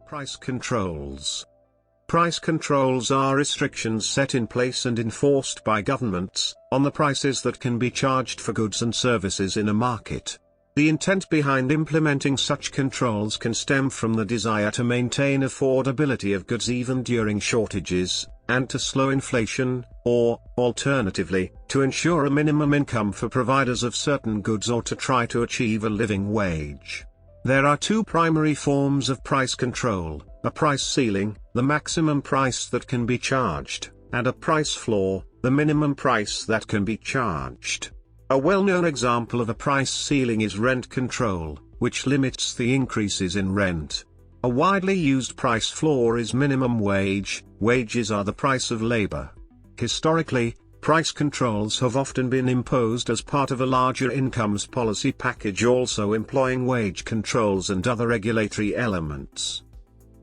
Price controls. Price controls are restrictions set in place and enforced by governments on the prices that can be charged for goods and services in a market. The intent behind implementing such controls can stem from the desire to maintain affordability of goods even during shortages, and to slow inflation, or, alternatively, to ensure a minimum income for providers of certain goods or to try to achieve a living wage. There are two primary forms of price control: a price ceiling, the maximum price that can be charged, and a price floor, the minimum price that can be charged. A well-known example of a price ceiling is rent control, which limits the increases in rent. A widely used price floor is minimum wage. Wages are the price of labor. Historically, price controls have often been imposed as part of a larger incomes policy package, also employing wage controls and other regulatory elements.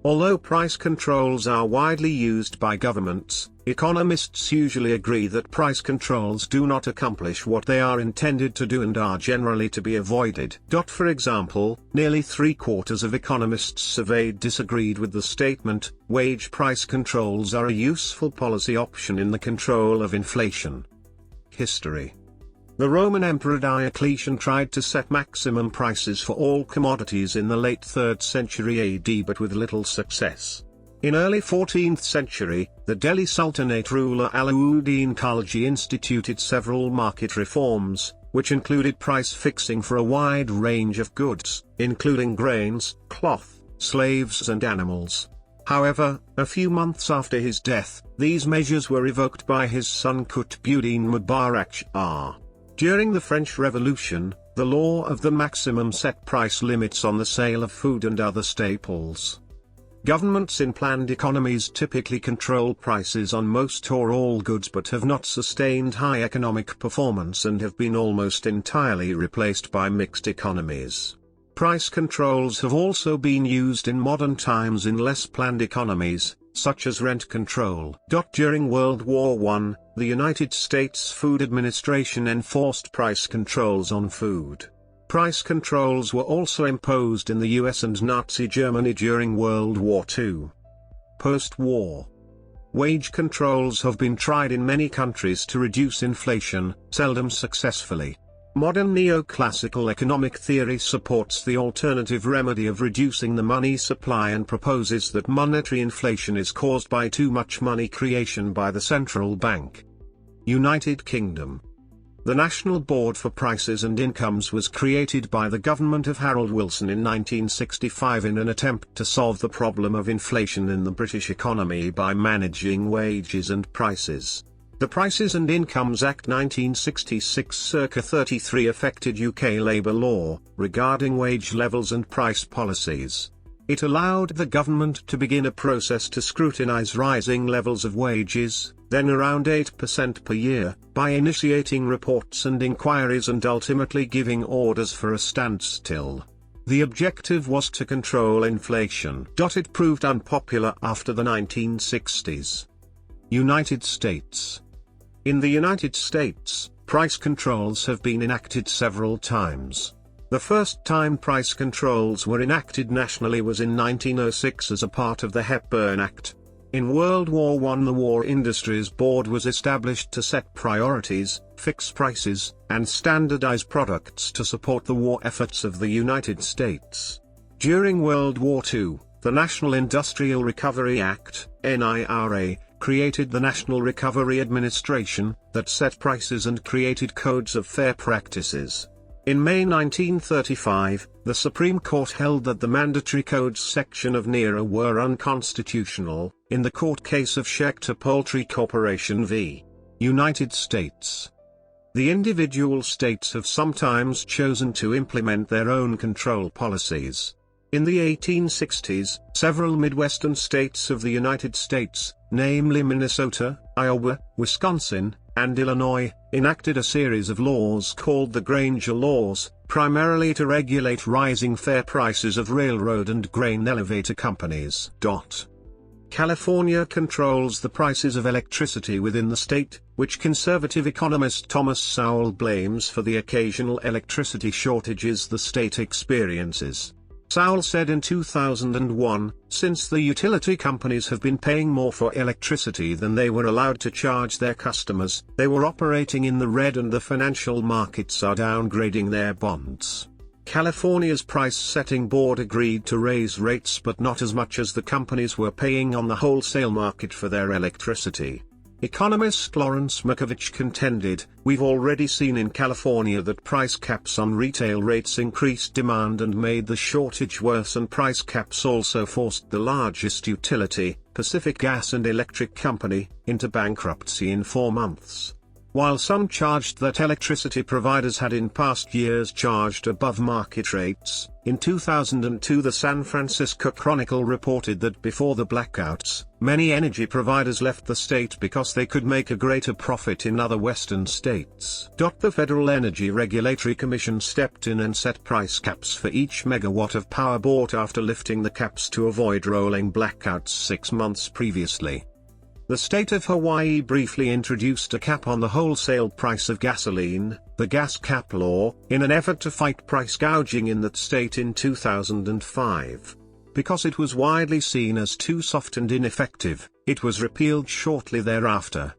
Although price controls are widely used by governments, economists usually agree that price controls do not accomplish what they are intended to do and are generally to be avoided. For example, nearly 3/4 of economists surveyed disagreed with the statement, "Wage price controls are a useful policy option in the control of inflation." History. The Roman Emperor Diocletian tried to set maximum prices for all commodities in the late 3rd century AD, but with little success. In early 14th century, the Delhi Sultanate ruler Alauddin Khilji instituted several market reforms, which included price fixing for a wide range of goods, including grains, cloth, slaves and animals. However, a few months after his death, these measures were revoked by his son Qutbuddin Mubarak Shah. During the French Revolution, the law of the maximum set price limits on the sale of food and other staples. Governments in planned economies typically control prices on most or all goods but have not sustained high economic performance and have been almost entirely replaced by mixed economies. Price controls have also been used in modern times in less planned economies, such as rent control. During World War I, the United States Food Administration enforced price controls on food. Price controls were also imposed in the US and Nazi Germany during World War II. Post-war, wage controls have been tried in many countries to reduce inflation, seldom successfully. Modern neoclassical economic theory supports the alternative remedy of reducing the money supply and proposes that monetary inflation is caused by too much money creation by the central bank. United Kingdom. The National Board for Prices and Incomes was created by the government of Harold Wilson in 1965 in an attempt to solve the problem of inflation in the British economy by managing wages and prices. The Prices and Incomes Act 1966 circa 33 affected UK labour law, regarding wage levels and price policies. It allowed the government to begin a process to scrutinise rising levels of wages, then around 8% per year, by initiating reports and inquiries and ultimately giving orders for a standstill. The objective was to control inflation. It proved unpopular after the 1960s. United States. In the United States, price controls have been enacted several times. The first time price controls were enacted nationally was in 1906 as a part of the Hepburn Act. In World War I, the War Industries Board was established to set priorities, fix prices, and standardize products to support the war efforts of the United States. During World War II, the National Industrial Recovery Act, NIRA, created the National Recovery Administration, that set prices and created codes of fair practices. In May 1935, the Supreme Court held that the mandatory codes section of NIRA were unconstitutional, in the court case of Schechter Poultry Corporation v. United States. The individual states have sometimes chosen to implement their own control policies. In the 1860s, several Midwestern states of the United States, namely Minnesota, Iowa, Wisconsin, and Illinois, enacted a series of laws called the Granger Laws, primarily to regulate rising fair prices of railroad and grain elevator companies. California controls the prices of electricity within the state, which conservative economist Thomas Sowell blames for the occasional electricity shortages the state experiences. Sowell said in 2001, since the utility companies have been paying more for electricity than they were allowed to charge their customers, they were operating in the red and the financial markets are downgrading their bonds. California's price-setting board agreed to raise rates but not as much as the companies were paying on the wholesale market for their electricity. Economist Lawrence Markovich contended, "We've already seen in California that price caps on retail rates increased demand and made the shortage worse, and price caps also forced the largest utility, Pacific Gas and Electric Company, into bankruptcy in 4 months." While some charged that electricity providers had in past years charged above market rates, in 2002 the San Francisco Chronicle reported that before the blackouts, many energy providers left the state because they could make a greater profit in other western states. The Federal Energy Regulatory Commission stepped in and set price caps for each megawatt of power bought after lifting the caps to avoid rolling blackouts 6 months previously. The state of Hawaii briefly introduced a cap on the wholesale price of gasoline, the gas cap law, in an effort to fight price gouging in that state in 2005. Because it was widely seen as too soft and ineffective, it was repealed shortly thereafter.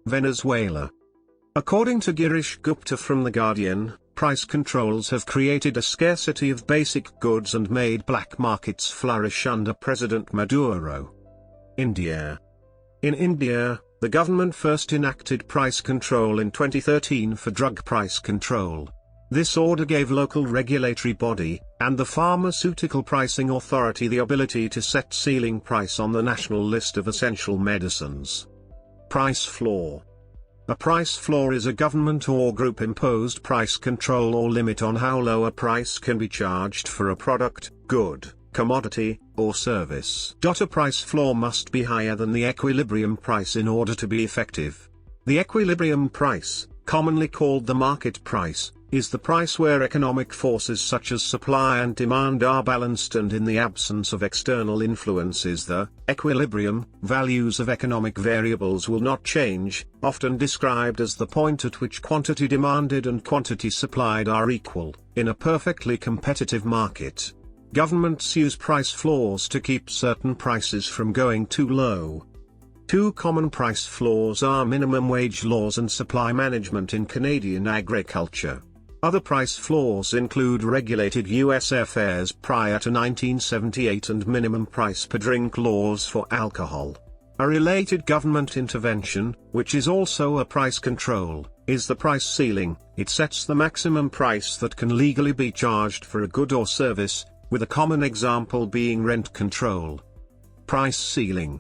Venezuela. According to Girish Gupta from The Guardian, price controls have created a scarcity of basic goods and made black markets flourish under President Maduro. India. In India, the government first enacted price control in 2013 for drug price control. This order gave local regulatory body, and the Pharmaceutical Pricing Authority the ability to set ceiling price on the national list of essential medicines. Price floor. A price floor is a government or group-imposed price control or limit on how low a price can be charged for a product, good, commodity, or service. A price floor must be higher than the equilibrium price in order to be effective. The equilibrium price, commonly called the market price, is the price where economic forces such as supply and demand are balanced, and in the absence of external influences the equilibrium values of economic variables will not change, often described as the point at which quantity demanded and quantity supplied are equal, in a perfectly competitive market. Governments use price floors to keep certain prices from going too low. Two common price floors are minimum wage laws and supply management in Canadian agriculture. Other price floors include regulated U.S. affairs prior to 1978 and minimum price per drink laws for alcohol. A related government intervention, which is also a price control, is the price ceiling. It sets the maximum price that can legally be charged for a good or service, with a common example being rent control. Price ceiling.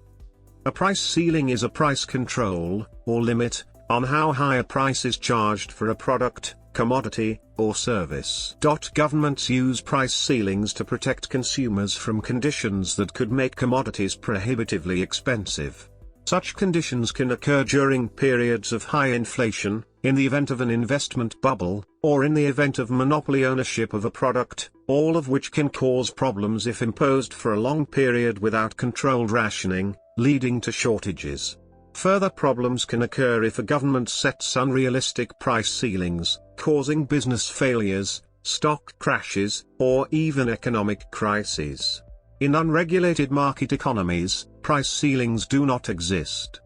A price ceiling is a price control, or limit, on how high a price is charged for a product, commodity, or service. Governments use price ceilings to protect consumers from conditions that could make commodities prohibitively expensive. Such conditions can occur during periods of high inflation, in the event of an investment bubble, or in the event of monopoly ownership of a product, all of which can cause problems if imposed for a long period without controlled rationing, leading to shortages. Further problems can occur if a government sets unrealistic price ceilings, causing business failures, stock crashes, or even economic crises. In unregulated market economies, price ceilings do not exist.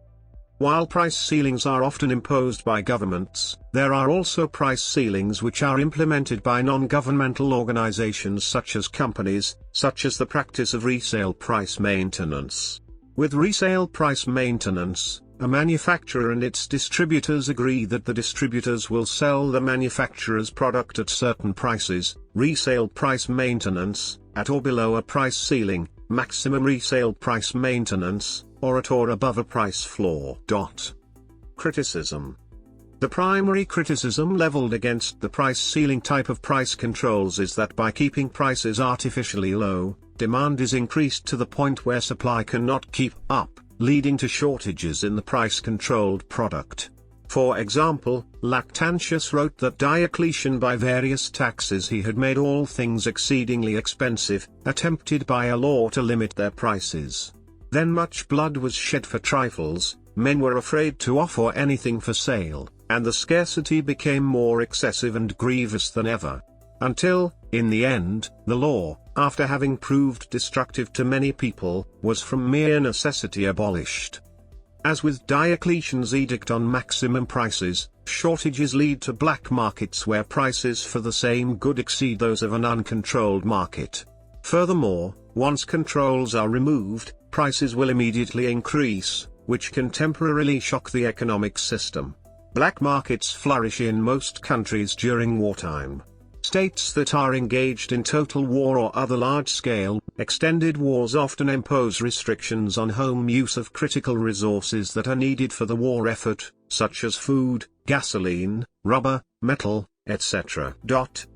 While price ceilings are often imposed by governments, there are also price ceilings which are implemented by non-governmental organizations such as companies, such as the practice of resale price maintenance. With resale price maintenance, a manufacturer and its distributors agree that the distributors will sell the manufacturer's product at certain prices, resale price maintenance, at or below a price ceiling, maximum resale price maintenance, or at or above a price floor. Criticism. The primary criticism leveled against the price ceiling type of price controls is that by keeping prices artificially low, demand is increased to the point where supply cannot keep up, leading to shortages in the price-controlled product. For example, Lactantius wrote that Diocletian by various taxes he had made all things exceedingly expensive, attempted by a law to limit their prices. Then much blood was shed for trifles, men were afraid to offer anything for sale, and the scarcity became more excessive and grievous than ever. Until, In the end, the law, after having proved destructive to many people, was from mere necessity abolished. As with Diocletian's edict on maximum prices, shortages lead to black markets where prices for the same good exceed those of an uncontrolled market. Furthermore, once controls are removed, prices will immediately increase, which can temporarily shock the economic system. Black markets flourish in most countries during wartime. States that are engaged in total war or other large-scale, extended wars often impose restrictions on home use of critical resources that are needed for the war effort, such as food, gasoline, rubber, metal, etc.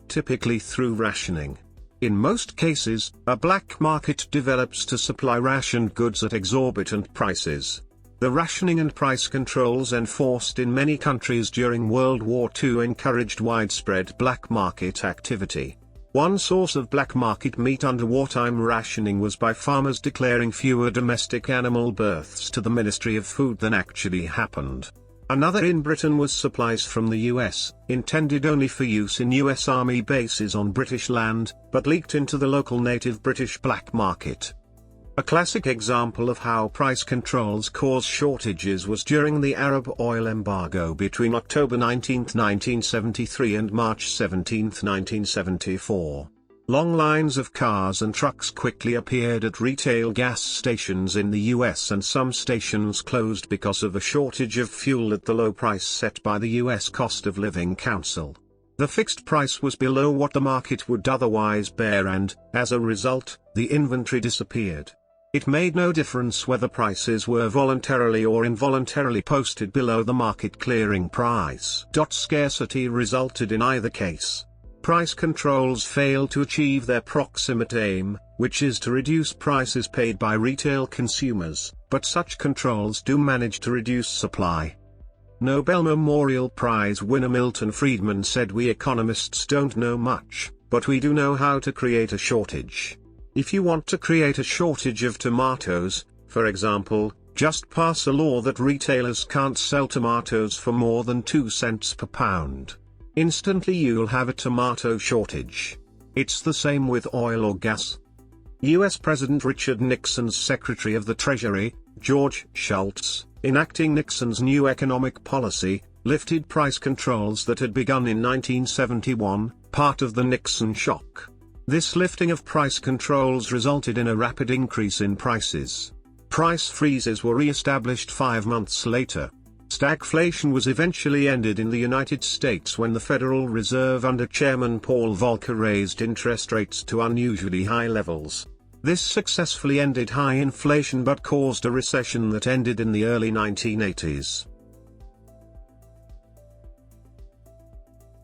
Typically through rationing. In most cases, a black market develops to supply rationed goods at exorbitant prices. The rationing and price controls enforced in many countries during World War II encouraged widespread black market activity. One source of black market meat under wartime rationing was by farmers declaring fewer domestic animal births to the Ministry of Food than actually happened. Another in Britain was supplies from the US, intended only for use in US Army bases on British land, but leaked into the local native British black market. A classic example of how price controls cause shortages was during the Arab oil embargo between October 19, 1973 and March 17, 1974. Long lines of cars and trucks quickly appeared at retail gas stations in the US, and some stations closed because of a shortage of fuel at the low price set by the US Cost of Living Council. The fixed price was below what the market would otherwise bear, and, as a result, the inventory disappeared. It made no difference whether prices were voluntarily or involuntarily posted below the market clearing price. Scarcity resulted in either case. Price controls failed to achieve their proximate aim, which is to reduce prices paid by retail consumers, but such controls do manage to reduce supply. Nobel Memorial Prize winner Milton Friedman said, "We economists don't know much, but we do know how to create a shortage. If you want to create a shortage of tomatoes, for example, just pass a law that retailers can't sell tomatoes for more than 2 cents per pound. Instantly you'll have a tomato shortage." It's the same with oil or gas. US President Richard Nixon's Secretary of the Treasury, George Shultz, enacting Nixon's new economic policy, lifted price controls that had begun in 1971, part of the Nixon shock. This lifting of price controls resulted in a rapid increase in prices. Price freezes were re-established 5 months later. Stagflation was eventually ended in the United States when the Federal Reserve under Chairman Paul Volcker raised interest rates to unusually high levels. This successfully ended high inflation but caused a recession that ended in the early 1980s.